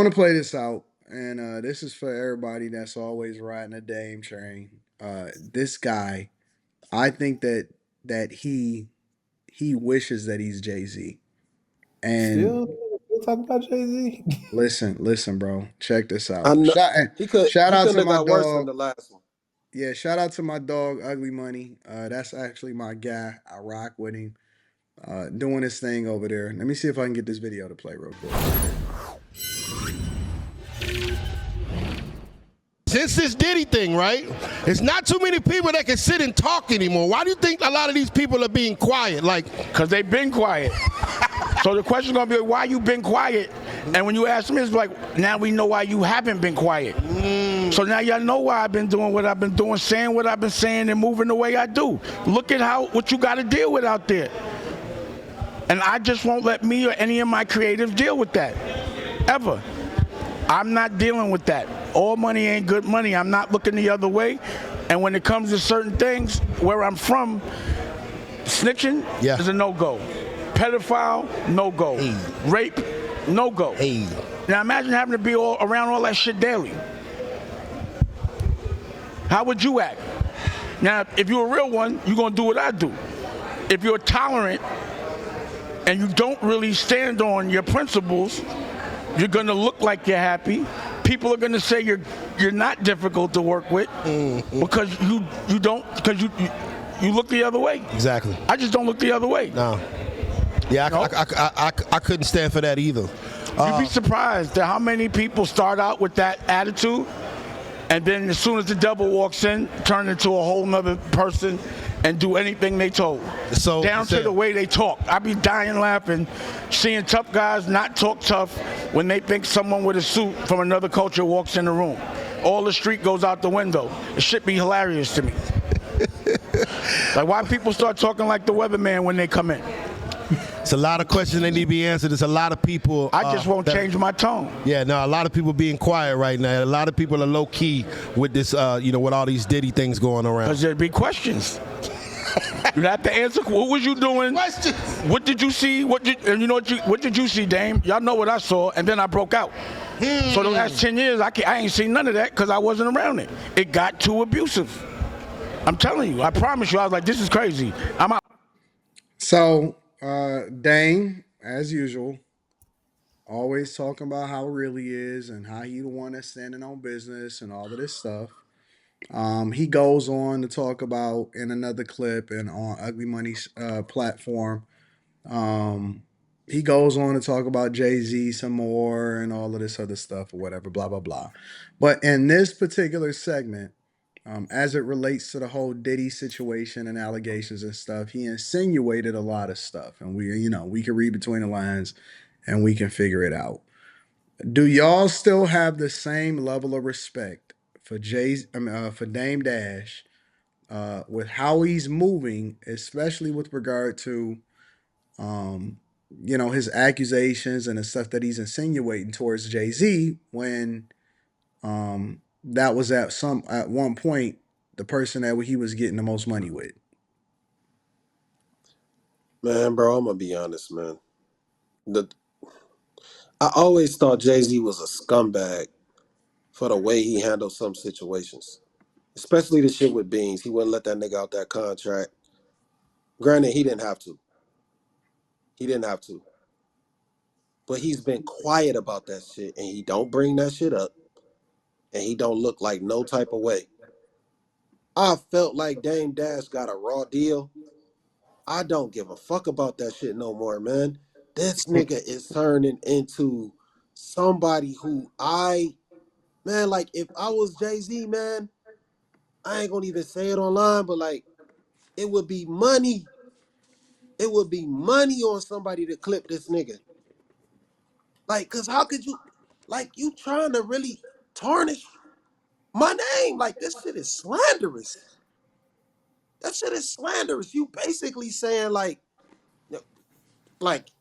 want to play this out, and this is for everybody that's always riding a Dame train. This guy, I think that he wishes that he's Jay Z. And Still talking about Jay Z. listen, bro, check this I out. know Shout he out couldn't to have my got worse than dog. the last one. Yeah, shout out to my dog, Ugly Money. That's actually my guy. I rock with him. Doing his thing over there. Let me see if I can get this video to play real quick. Since this Diddy thing, right? It's not too many people that can sit and talk anymore. Why do you think a lot of these people are being quiet? Like, because they've been quiet. So the question's going to be, why you been quiet? And when you ask me, it's like, now we know why you haven't been quiet. So now y'all know why I've been doing what I've been doing, saying what I've been saying, and moving the way I do. Look at what you got to deal with out there. And I just won't let me or any of my creatives deal with that, ever. I'm not dealing with that. All money ain't good money. I'm not looking the other way. And when it comes to certain things, where I'm from, snitching is a no-go. Pedophile, no-go. Hey. Rape, no-go. Hey. Now imagine having to be around all that shit daily. How would you act? Now, if you're a real one, you're going to do what I do. If you're tolerant and you don't really stand on your principles, you're going to look like you're happy. People are going to say you're not difficult to work with because you look the other way. Exactly. I just don't look the other way. No. Yeah, I couldn't stand for that either. You'd be surprised at how many people start out with that attitude, and then as soon as the devil walks in, turn into a whole nother person and do anything they told. So down to the way they talk. I be dying laughing, seeing tough guys not talk tough when they think someone with a suit from another culture walks in the room. All the street goes out the window. It should be hilarious to me. Like, why people start talking like the weatherman when they come in? It's a lot of questions that need to be answered. There's a lot of people. I just won't change my tone. Yeah, no, a lot of people being quiet right now. A lot of people are low key with this, with all these Diddy things going around. Because there'd be questions. You have to answer. What was you doing? Questions. What did you see? What did you see, Dame? Y'all know what I saw, and then I broke out. So the last 10 years, I ain't seen none of that because I wasn't around it. It got too abusive. I'm telling you. I promise you. I was like, this is crazy. I'm out. So, Dame, as usual, always talking about how real he is and how he the one that's standing on business and all of this stuff. He goes on to talk about in another clip and on Ugly Money's platform. Um, he goes on to talk about Jay Z some more and all of this other stuff or whatever, blah blah blah. But in this particular segment, as it relates to the whole Diddy situation and allegations and stuff, he insinuated a lot of stuff, and we can read between the lines and we can figure it out. Do y'all still have the same level of respect for for Dame Dash with how he's moving, especially with regard to um, his accusations and the stuff that he's insinuating towards Jay Z when that was at one point the person that he was getting the most money with. Man, bro, I'm gonna be honest, man. The I always thought Jay-Z was a scumbag for the way he handled some situations. Especially the shit with Beans. He wouldn't let that nigga out that contract. Granted, he didn't have to. He didn't have to. But he's been quiet about that shit, and he don't bring that shit up, and he don't look like no type of way. I felt like Dame Dash got a raw deal. I don't give a fuck about that shit no more, man. This nigga is turning into somebody who man, like if I was Jay-Z, man, I ain't gonna even say it online, but like it would be money. It would be money on somebody to clip this nigga. Like, cause how could you, like, you trying to really tarnish my name? Like, this shit is slanderous. That shit is slanderous. You basically saying like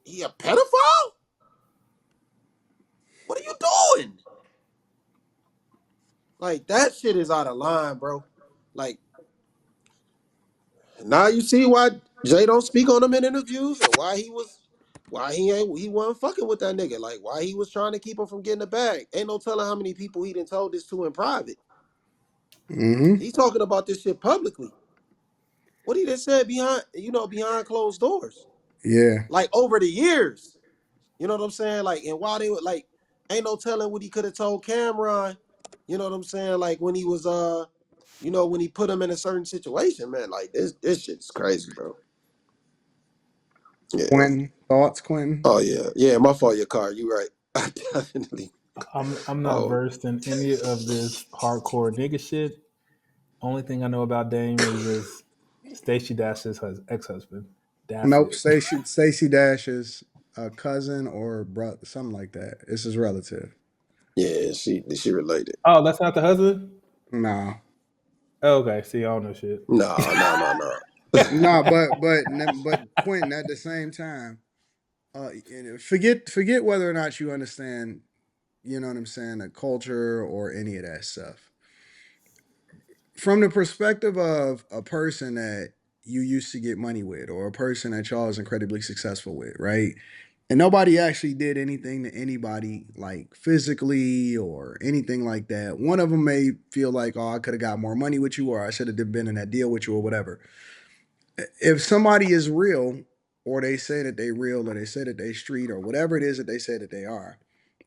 he a pedophile? What are you doing? Like that shit is out of line, bro. Like now you see why Jay don't speak on him in interviews and why he was why he wasn't fucking with that nigga. Like why he was trying to keep him from getting the bag. Ain't no telling how many people he done told this to in private. Mm-hmm. He talking about this shit publicly. What he just said behind closed doors. Yeah. Like over the years. You know what I'm saying? Like, and while they were like, ain't no telling what he could have told Cameron. You know what I'm saying? Like when he was when he put him in a certain situation, man. Like this shit's crazy, bro. Yeah. Quentin, thoughts, Quentin? Oh yeah. My fault. Your car. You right. I definitely. I'm not Oh versed in any of this hardcore nigga shit. Only thing I know about Dame is this Stacey Dash's ex-husband. That's Nope. it. Stacey Dash's cousin or brother, something like that. It's his relative. yeah. She related. Oh, that's not the husband? Nah. Oh, okay. See, I don't know shit. No. Nah, but Quentin, at the same time, forget whether or not you understand, you know what I'm saying, the culture or any of that stuff. From the perspective of a person that you used to get money with, or a person that y'all is incredibly successful with, right? And nobody actually did anything to anybody like physically or anything like that. One of them may feel like, oh, I could have got more money with you, or I should have been in that deal with you, or whatever. If somebody is real, or they say that they real, or they say that they street, or whatever it is that they say that they are,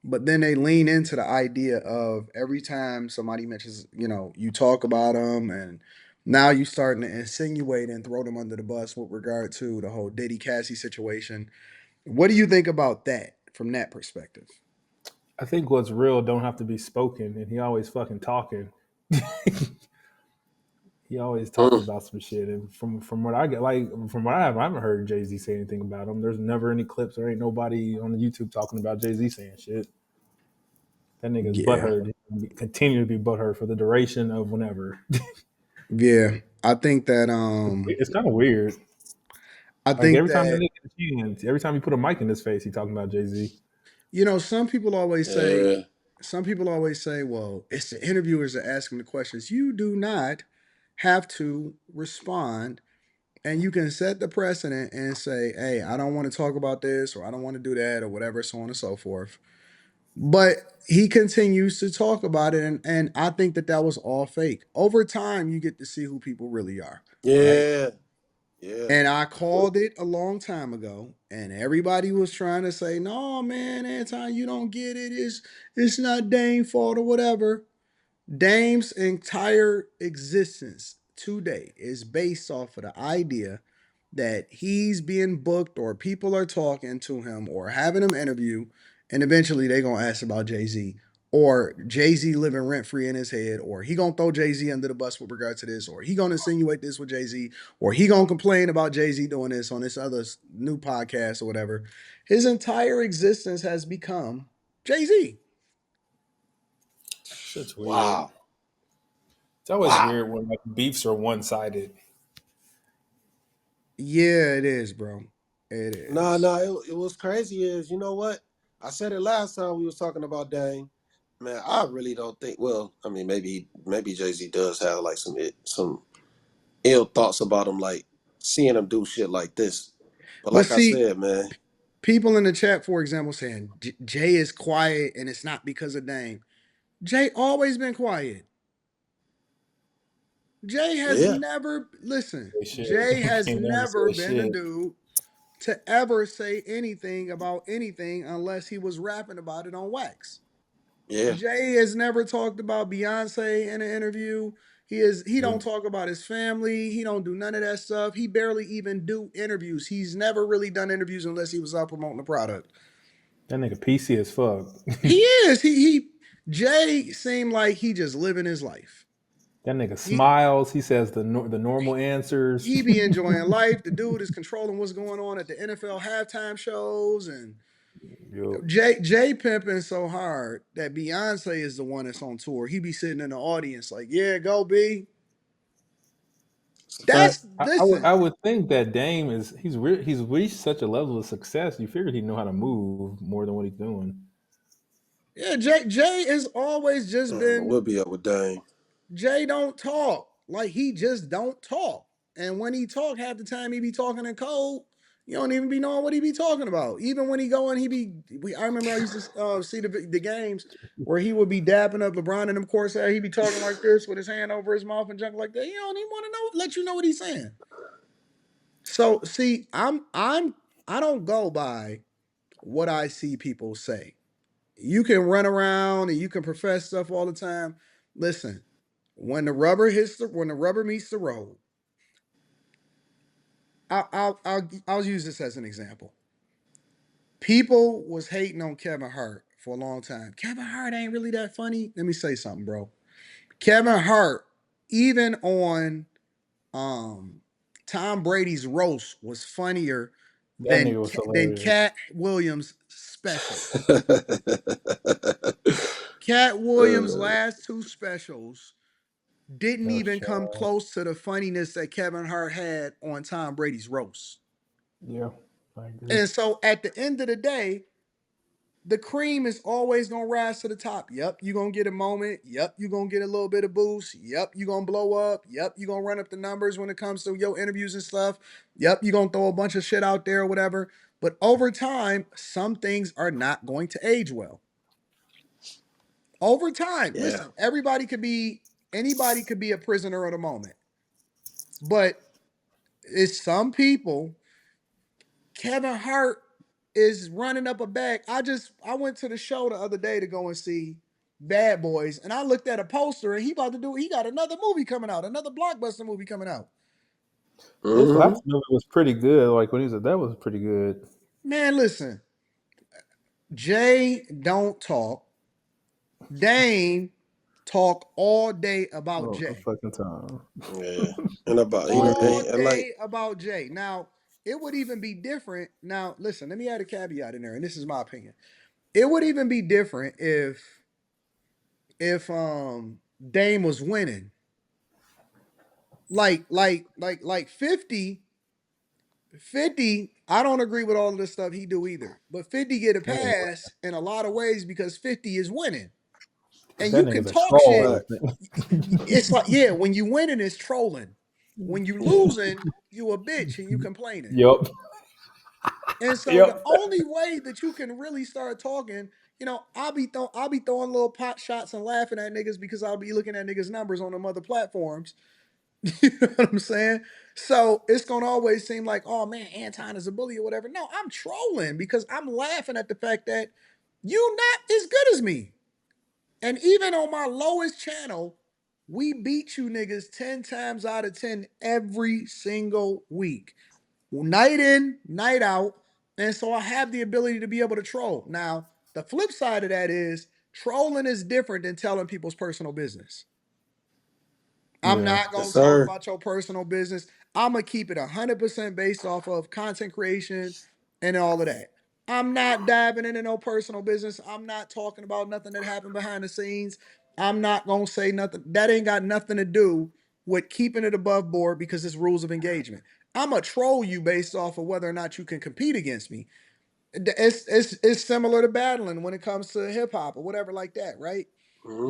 but then they lean into the idea of every time somebody mentions, you talk about them, and now you starting to insinuate and throw them under the bus with regard to the whole Diddy Cassie situation. What do you think about that from that perspective? I think what's real don't have to be spoken, and he always fucking talking. He always talking Mm, about some shit, and from what I get, like from what I haven't heard Jay Z say anything about him. There's never any clips. There ain't nobody on the YouTube talking about Jay Z saying shit. That nigga's Yeah, butthurt. He continue to be butthurt for the duration of whenever. yeah. I think that It's kind of weird. I Like think every time that that nigga gets a chance, every time you put a mic in his face, he talking about Jay Z. some people always say, yeah. well, it's the interviewers that ask them the questions. You do not have to respond, and you can set the precedent and say, hey, I don't want to talk about this, or I don't want to do that, or whatever, so on and so forth. But he continues to talk about it, and I think that was all fake. Over time, you get to see who people really are, right? Yeah. Yeah. And I called it a long time ago, and everybody was trying to say, "No, man, Anton, you don't get it. It's not Dame's fault or whatever." Dame's entire existence today is based off of the idea that he's being booked, or people are talking to him or having him interview, and eventually they gonna ask about Jay-Z, or Jay-Z living rent-free in his head, or he gonna throw Jay-Z under the bus with regard to this, or he gonna insinuate this with Jay-Z, or he gonna complain about Jay-Z doing this on this other new podcast or whatever. His entire existence has become Jay-Z. Shit's weird. Wow. It's always Wow. weird when like beefs are one sided. Yeah, it is, bro. It is. It was crazy is, you know what? I said it last time we was talking about Dame. Man, I really don't think. Well, I mean, maybe Jay Z does have like some ill thoughts about him, like seeing him do shit like this. But But like I see, said, man, people in the chat, for example, saying Jay is quiet and it's not because of Dame. Jay always been quiet. Jay has yeah, never listen. They shit. Jay He has can't never never say been the shit. dude to ever say anything about anything unless he was rapping about it on wax. yeah, Jay has never talked about Beyonce in an interview. He don't Nope. talk about his family. He don't do none of that stuff. He barely even do interviews. He's never really done interviews unless he was out promoting the product. That nigga PC as fuck. He is. He Jay seemed like he just living his life. That nigga He smiles. He says the normal answers. he be enjoying life. The dude is controlling what's going on at the NFL halftime shows, and Yup. Jay pimping so hard that Beyonce is the one that's on tour. He be sitting in the audience like, yeah, go B. it's a fact. That's I listen. would think that Dame is he's reached such a level of success. You figured he'd know how to move more than what he's doing. Yeah, Jay has always just been We'll be up with Dame. Jay don't talk. Like he just don't talk. And when he talk, half the time he be talking in code. You don't even be knowing what he be talking about. Even when he going, I remember I used to see the games where he would be dapping up LeBron in them courts. He be talking like this with his hand over his mouth and junk like that. You don't even want to know, let you know what he's saying. So see, I don't go by what I see people say. You can run around and you can profess stuff all the time. Listen, when the rubber meets the road, I'll use this as an example. People was hating on Kevin Hart for a long time. Kevin Hart ain't really that funny. Let me say something, bro. Kevin Hart, even on um Tom Brady's roast, was funnier That nigga was than hilarious. Cat Williams' specials. Cat Williams' last two specials didn't That was even come trash. close to the funniness that Kevin Hart had on Tom Brady's roast. Yeah, I agree. And so at the end of the day, the cream is always gonna rise to the top. Yep, you're gonna get a moment. Yep, you're gonna get a little bit of boost. Yep, you're gonna blow up. Yep, you're gonna run up the numbers when it comes to your interviews and stuff. Yep, you're gonna throw a bunch of shit out there or whatever. But over time, some things are not going to age well. Over time, Yeah. listen, anybody could be a prisoner of the moment. But it's some people. Kevin Hart is running up a bag. I went to the show the other day to go and see Bad Boys, and I looked at a poster, and he got another movie coming out, another blockbuster movie coming out. His Hmm. last movie was pretty good. Like when he said that was pretty good. Man, listen, Jay don't talk. Dane talk all day about Oh, a Jay. fucking time. Yeah. And about All and like day about Jay. Now, it would even be different. Now, listen, let me add a caveat in there, and this is my opinion. It would even be different if Dame was winning. Like 50, I don't agree with all of the stuff he do either. But 50 get a That nigga, pass in a lot of ways because 50 is winning. And that you can nigga's a talk troll. shit. That facts. It's like, yeah, when you winning, it's trolling. When you losing, you a bitch and you complaining. Yup. And so the Yep. only way that you can really start talking, I'll be throwing little pot shots and laughing at niggas because I'll be looking at niggas' numbers on them other platforms. You know what I'm saying? So it's gonna always seem like, oh man, Anton is a bully or whatever. No, I'm trolling because I'm laughing at the fact that you not as good as me. And even on my lowest channel, we beat you niggas 10 times out of 10 every single week. Night in, night out. And so I have the ability to be able to troll. Now, the flip side of that is trolling is different than telling people's personal business. I'm Yeah. not Yes, gonna talk sir. about your personal business. I'm gonna keep it 100% based off of content creation and all of that. I'm not diving into no personal business. I'm not talking about nothing that happened behind the scenes. I'm not gonna say nothing that ain't got nothing to do with keeping it above board because it's rules of engagement. I'm gonna troll you based off of whether or not you can compete against me. It's similar to battling when it comes to hip hop or whatever like that, right?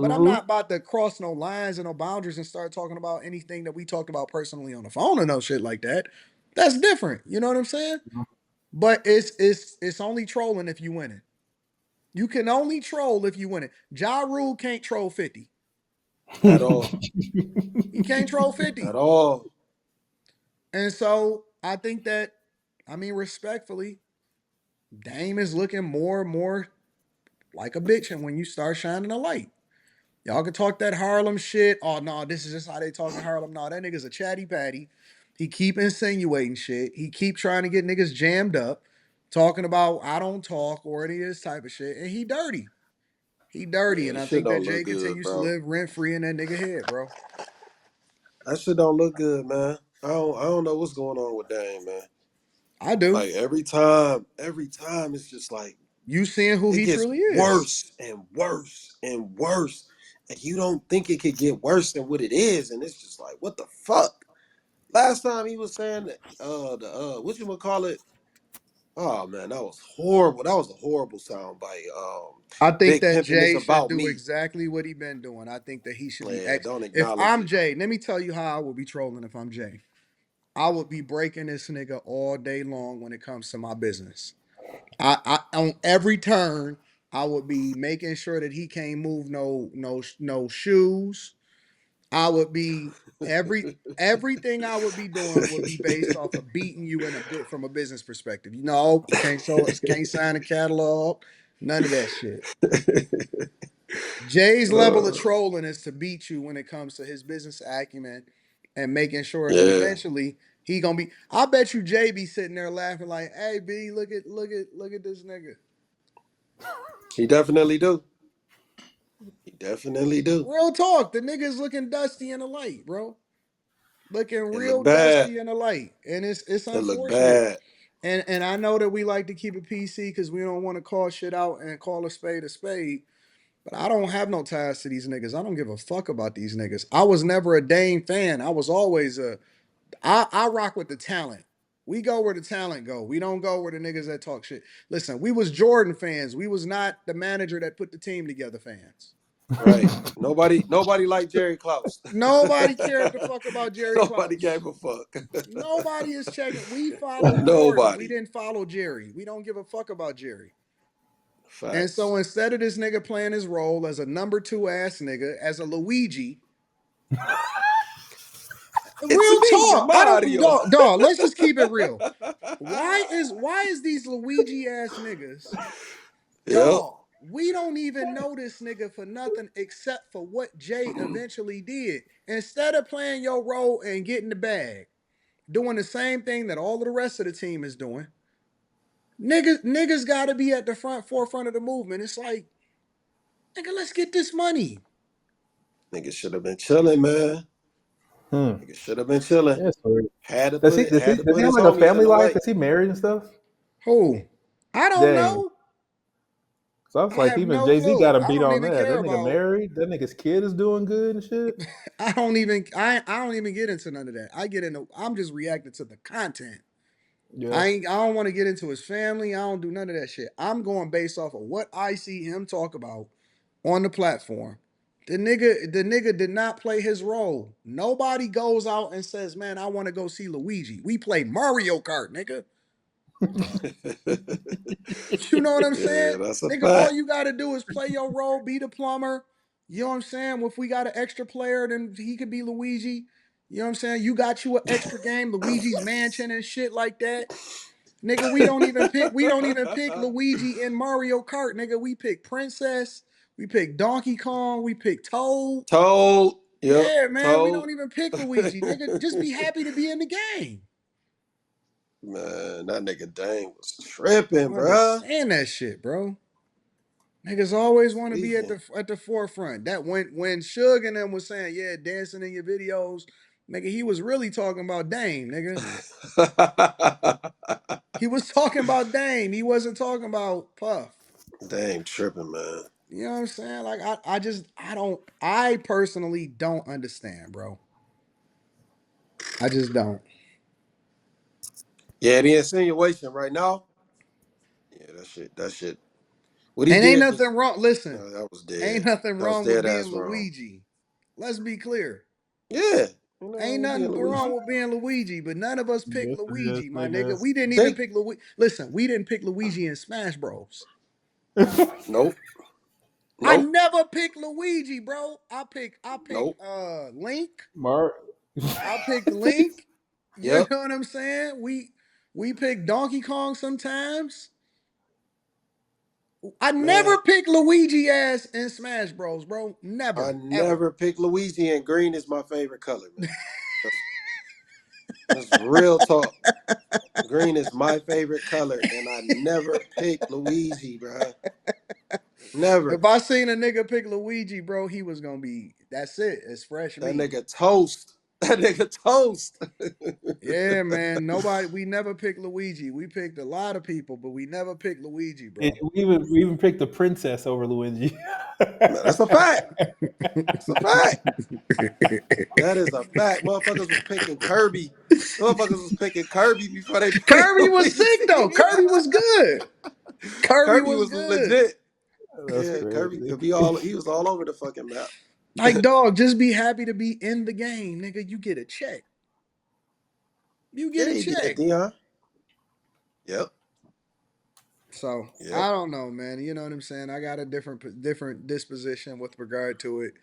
But I'm Hmm. not about to cross no lines and no boundaries and start talking about anything that we talked about personally on the phone or no shit like that. That's different. You know what I'm saying? But it's only trolling if you win it. You can only troll if you win it. Ja Rule can't troll 50. At all. He can't troll At 50. all. And so I think that, I mean, respectfully, Dame is looking more and more like a bitch. And when you start shining a light, y'all can talk that Harlem shit. Oh no, this is just how they talk in Harlem. No, that nigga's a chatty patty. He keep insinuating shit. He keep trying to get niggas jammed up, talking about I don't talk or any of this type of shit. And he dirty. He dirty. Yeah, And this I shit think that don't look Jay good, continues to bro. live rent free in that nigga head, bro. That shit don't look good, man. I don't know what's going on with Dame, man. I do. Like every time it's just like You seeing who it he gets truly is. worse and worse and worse. And you don't think it could get worse than what it is. And it's just like, what the fuck? Last time he was saying that the what you call it? Oh man, that was horrible. That was a horrible sound bite. I think Big that pimping is Jay should about do me. exactly what he been doing. I think that he should be Yeah, don't if acknowledge I'm it. Jay, let me tell you how I will be trolling if I'm Jay. I would be breaking this nigga all day long when it comes to my business. I on every turn, I would be making sure that he can't move no shoes. I would be everything I would be doing would be based off of beating you in a bit from a business perspective. You know, you can't show us, can't sign a catalog, none of that shit. Jay's level of Uh, trolling is to beat you when it comes to his business acumen and making sure that yeah, eventually he gonna be. I bet you Jay be sitting there laughing like, "Hey B, look at this nigga." he definitely do. He definitely do. Real talk, the nigga's looking dusty in the light, bro. Looking It look real bad. dusty in the light, and it's It look unfortunate. bad. And I know that we like to keep it PC because we don't want to call shit out and call a spade a spade. But I don't have no ties to these niggas. I don't give a fuck about these niggas. I was never a Dame fan. I was always a. I rock with the talent. We go where the talent go. We don't go where the niggas that talk shit. Listen, we was Jordan fans. We was not the manager that put the team together fans. Right. Nobody liked Jerry Klaus. Nobody cared to fuck about Jerry Nobody Klaus. gave a fuck. Nobody is checking. We followed Jordan. We Nobody. didn't follow Jerry. We don't give a fuck about Jerry. And Facts. so instead of this nigga playing his role as a number two ass nigga, as a Luigi, It's real me, talk. I don't Mario. dog. Let's just keep it real. Why is these Luigi ass niggas, Yep. dog? We don't even know this nigga for nothing except for what Jay eventually did. Instead of playing your role and getting the bag, doing the same thing that all of the rest of the team is doing, niggas got to be at the forefront of the movement. It's like, nigga, let's get this money. Nigga should have been chilling, man. Hmm. Nigga should have been chilling. Yeah, so Had to does put he it. does he Had to does he put have his like a homies in family the life? way. Is he married and stuff? Who? I don't Dang. know. So I was I like, have even no Jay Z clue. got him I beat don't on even that. care That nigga about. married. That nigga's kid is doing good and shit. I don't even get into none of that. I'm just reacting to the content. Yeah. I don't want to get into his family. I don't do none of that shit. I'm going based off of what I see him talk about on the platform. The nigga did not play his role. Nobody goes out and says, "Man, I want to go see Luigi." We play Mario Kart, nigga. You know what I'm saying? Yeah, that's a Nigga, all fact. you gotta do is play your role, be the plumber. You know what I'm saying? If we got an extra player, then he could be Luigi. You know what I'm saying? You got you an extra game, Luigi's Mansion and shit like that. Nigga, we don't even pick Luigi in Mario Kart, nigga. We pick Princess, we pick Donkey Kong, we pick Toad. Told. Yep. Yeah, man, we Told. don't even pick Luigi. Nigga, just be happy to be in the game. Man, that nigga Dang was I tripping, don't bruh. understand that shit, bro. Niggas always want to be at Tweaking. the forefront. That when Suge and them was saying, yeah, dancing in your videos, nigga, he was really talking about Dame, nigga. He was talking about Dame. He wasn't talking about Puff. Dang tripping, man. You know what I'm saying? Like I personally don't understand, bro. I just don't. Yeah, the insinuation right now. Yeah, that shit. That shit. What he And ain't did just. nothing wrong. Listen, That was ain't dead. nothing That was wrong with dead being ass wrong. Luigi. Let's be clear. Yeah. You know, Ain't we'll be a nothing Luigi. wrong with being Luigi, but none of us picked Yes, yes, Luigi, my nigga. nigga. We didn't even Think. pick Luigi. Listen, we didn't pick Luigi in Smash Bros. Nope. I Nope. never picked Luigi, bro. I picked Nope. Link. Mark. I picked Link. You Yep. know what I'm saying? We picked Donkey Kong sometimes. I Man, never picked Luigi ass in Smash Bros, bro. I Never, ever. never picked Luigi, and green is my favorite color, man. That's, that's real talk. Green is my favorite color, and I never picked Luigi, bruh. Never. If I seen a nigga pick Luigi, bro, he was gonna be. That's it. It's fresh That meat. nigga toast. That nigga toast. Yeah, man. Nobody. We never picked Luigi. We picked a lot of people, but we never picked Luigi, bro. We even picked the princess over Luigi. Man, that's a fact. That's a fact. That is a fact. Motherfuckers was picking Kirby. Motherfuckers was picking Kirby before they picked Kirby was sick though. Luigi. Kirby was good. Kirby Kirby was was good. legit. That's Yeah, Kirby crazy. could be all. He was all over the fucking map. Like, dog, just be happy to be in the game, nigga. You get a check. You get Yeah, a he did, check. Dion. Yep. So Yep. I don't know, man. You know what I'm saying? I got a different disposition with regard to it.